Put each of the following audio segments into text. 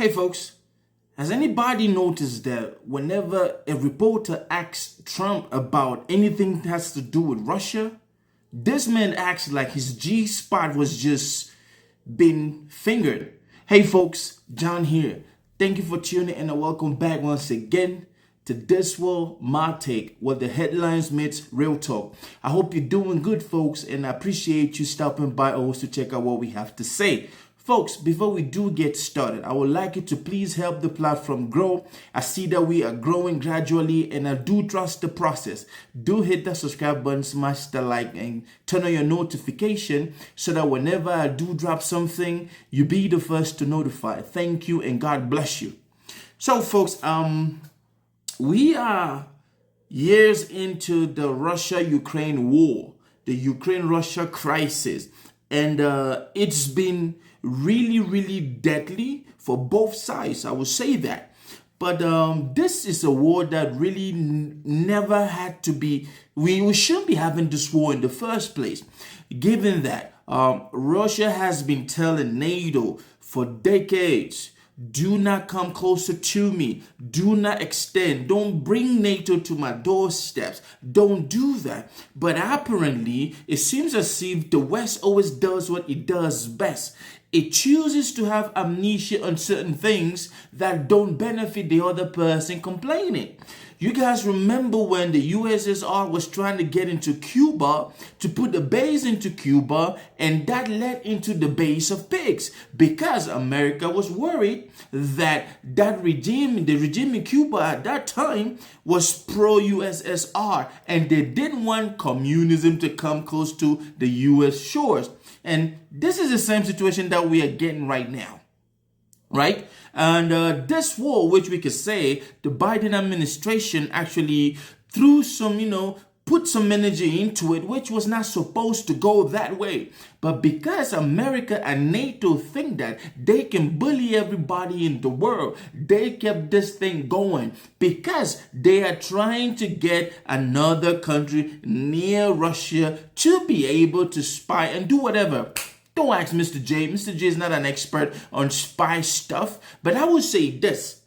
Hey folks, has anybody noticed that whenever a reporter asks Trump about anything that has to do with Russia, this man acts like his G-spot was just been fingered? Hey folks, John here. Thank you for tuning in and welcome back once again to This World, My Take, what the headlines meets real talk. I hope you're doing good, folks, and I appreciate you stopping by also to check out what we have to say. Folks, before we do get started, I would like you to please help the platform grow. I see that we are growing gradually and I do trust the process. Do hit that subscribe button, smash the like, and turn on your notification so that whenever I do drop something, you'll be the first to notify. Thank you and God bless you. So folks, we are years into the Russia-Ukraine war, the Ukraine-Russia crisis, and it's been really deadly for both sides. I would say that. But this is a war that really never had to be. We shouldn't be having this war in the first place, given that Russia has been telling NATO for decades, do not come closer to me. Do not extend. Don't bring NATO to my doorsteps. Don't do that. But apparently, it seems as if the West always does what it does best. It chooses to have amnesia on certain things that don't benefit the other person complaining. You guys remember when the USSR was trying to get into Cuba, to put the base into Cuba, and that led into the base of pigs because America was worried that the regime in Cuba at that time was pro-USSR and they didn't want communism to come close to the US shores. And this is the same situation that we are getting right now, right? And this war, which we could say the Biden administration actually threw some, put some energy into it, which was not supposed to go that way. But because America and NATO think that they can bully everybody in the world, they kept this thing going because they are trying to get another country near Russia to be able to spy and do whatever. Don't ask Mr. J. Mr. J is not an expert on spy stuff, but I would say this.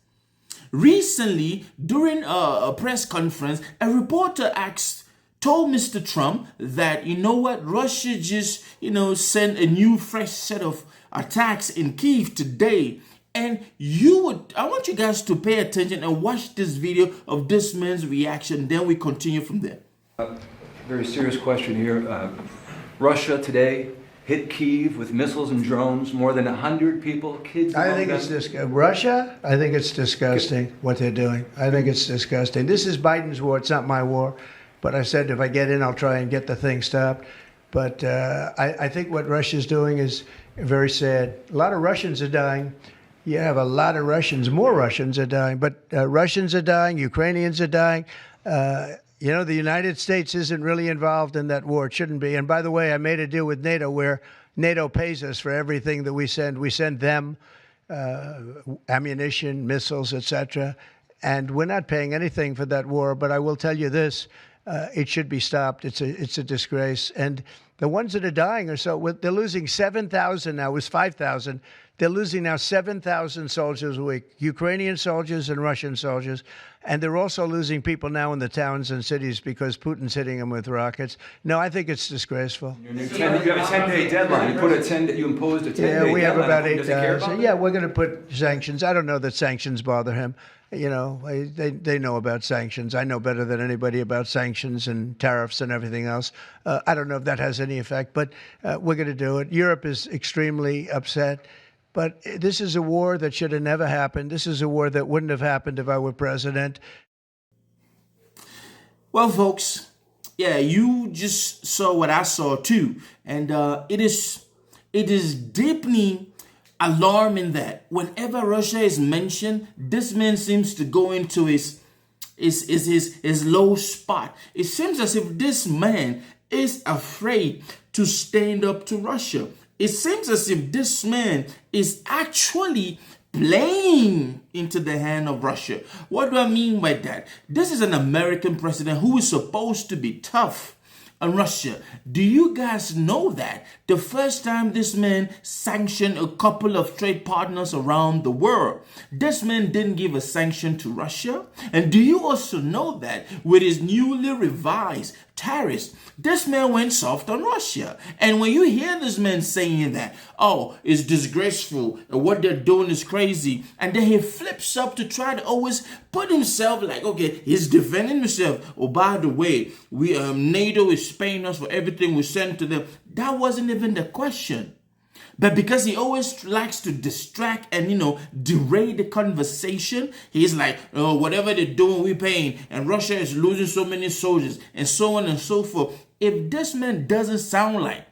Recently, during a press conference, a reporter told Mr. Trump that, you know what, Russia just, sent a new fresh set of attacks in Kyiv today. And I want you guys to pay attention and watch this video of this man's reaction. Then we continue from there. Very serious question here. Russia today hit Kyiv with missiles and drones, more than 100 people, kids. I think it's Russia, I think it's disgusting what they're doing. I think it's disgusting. This is Biden's war, it's not my war. But I said if I get in, I'll try and get the thing stopped. But I think what Russia's doing is very sad. A lot of Russians are dying. You have a lot of Russians, more Russians are dying. But Russians are dying, Ukrainians are dying. The United States isn't really involved in that war. It shouldn't be. And by the way, I made a deal with NATO where NATO pays us for everything that we send. We send them ammunition, missiles, etc. And we're not paying anything for that war. But I will tell you this. It should be stopped. It's a disgrace. And the ones that are dying they're losing 7,000 now. It was 5,000. They're losing now 7,000 soldiers a week, Ukrainian soldiers and Russian soldiers. And they're also losing people now in the towns and cities because Putin's hitting them with rockets. No, I think it's disgraceful. You have a 10-day deadline. You imposed a 10-day deadline. Yeah, we have about 8 days. Yeah, we're going to put sanctions. I don't know that sanctions bother him. They know about sanctions. I know better than anybody about sanctions and tariffs and everything else. I don't know if that has any effect, but we're going to do it. Europe is extremely upset. But this is a war that should have never happened. This is a war that wouldn't have happened if I were president. Well, folks, yeah, you just saw what I saw too. And it is deeply alarming that whenever Russia is mentioned, this man seems to go into his low spot. It seems as if this man is afraid to stand up to Russia. It seems as if this man is actually playing into the hand of Russia. What do I mean by that? This is an American president who is supposed to be tough, on Russia. Do you guys know that the first time this man sanctioned a couple of trade partners around the world, this man didn't give a sanction to Russia? And do you also know that with his newly revised tariffs, this man went soft on Russia? And when you hear this man saying that, oh, it's disgraceful and what they're doing is crazy, and then he flips up to try to always put himself like, okay, he's defending himself. Oh, by the way, we NATO is paying us for everything we send to them. That wasn't even the question. But because he always likes to distract and, derail the conversation, he's like, oh, whatever they're doing, we're paying. And Russia is losing so many soldiers and so on and so forth. If this man doesn't sound like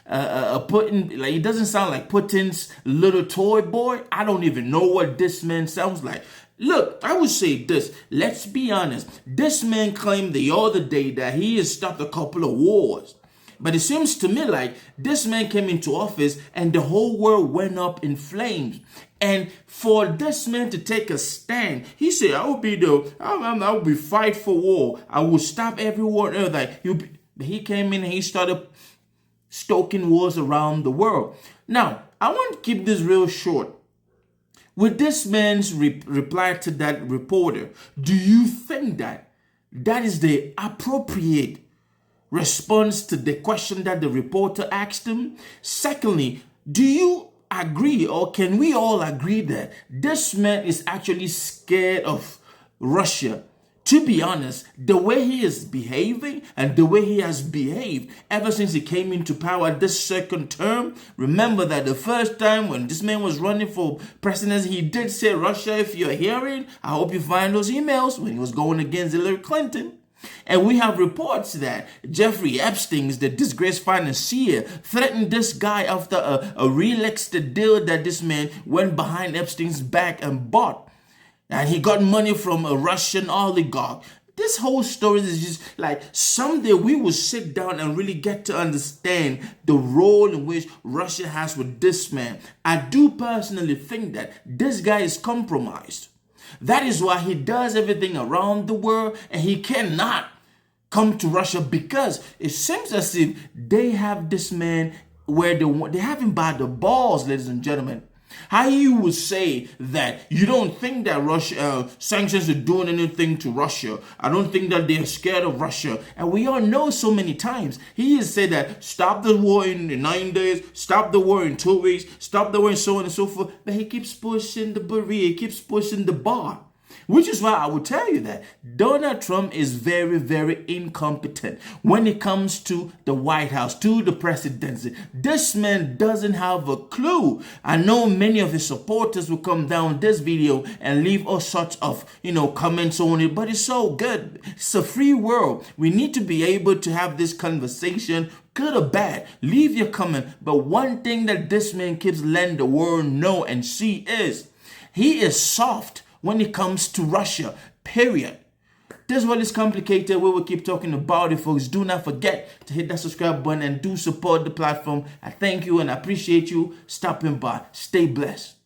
Putin, like he doesn't sound like Putin's little toy boy, I don't even know what this man sounds like. Look, I would say this. Let's be honest. This man claimed the other day that he has stopped a couple of wars. But it seems to me like this man came into office and the whole world went up in flames. And for this man to take a stand, he said, I will be fight for war. I will stop every war. Like he came in and he started stoking wars around the world. Now, I want to keep this real short. With this man's reply to that reporter, do you think that is the appropriate response to the question that the reporter asked him? Secondly, do you agree, or can we all agree that this man is actually scared of Russia? To be honest, the way he is behaving and the way he has behaved ever since he came into power this second term, remember that the first time when this man was running for presidency, he did say, Russia, if you're hearing, I hope you find those emails, when he was going against Hillary Clinton. And we have reports that Jeffrey Epstein, the disgraced financier, threatened this guy after a real estate deal that this man went behind Epstein's back and bought. And he got money from a Russian oligarch. This whole story is just like someday we will sit down and really get to understand the role in which Russia has with this man. I do personally think that this guy is compromised. That is why he does everything around the world and he cannot come to Russia, because it seems as if they have this man where they have him by the balls, ladies and gentlemen. How you would say that you don't think that Russia sanctions are doing anything to Russia? I don't think that they're scared of Russia. And we all know so many times he has said that stop the war in 9 days, stop the war in 2 weeks, stop the war and so on and so forth. But he keeps pushing the barrier, he keeps pushing the bar. Which is why I would tell you that Donald Trump is very, very incompetent when it comes to the White House, to the presidency. This man doesn't have a clue. I know many of his supporters will come down this video and leave all sorts of, comments on it, but it's so good. It's a free world. We need to be able to have this conversation, good or bad. Leave your comment. But one thing that this man keeps letting the world know and see is he is soft when it comes to Russia, period. This world is complicated. We will keep talking about it, folks. Do not forget to hit that subscribe button and do support the platform. I thank you and I appreciate you stopping by. Stay blessed.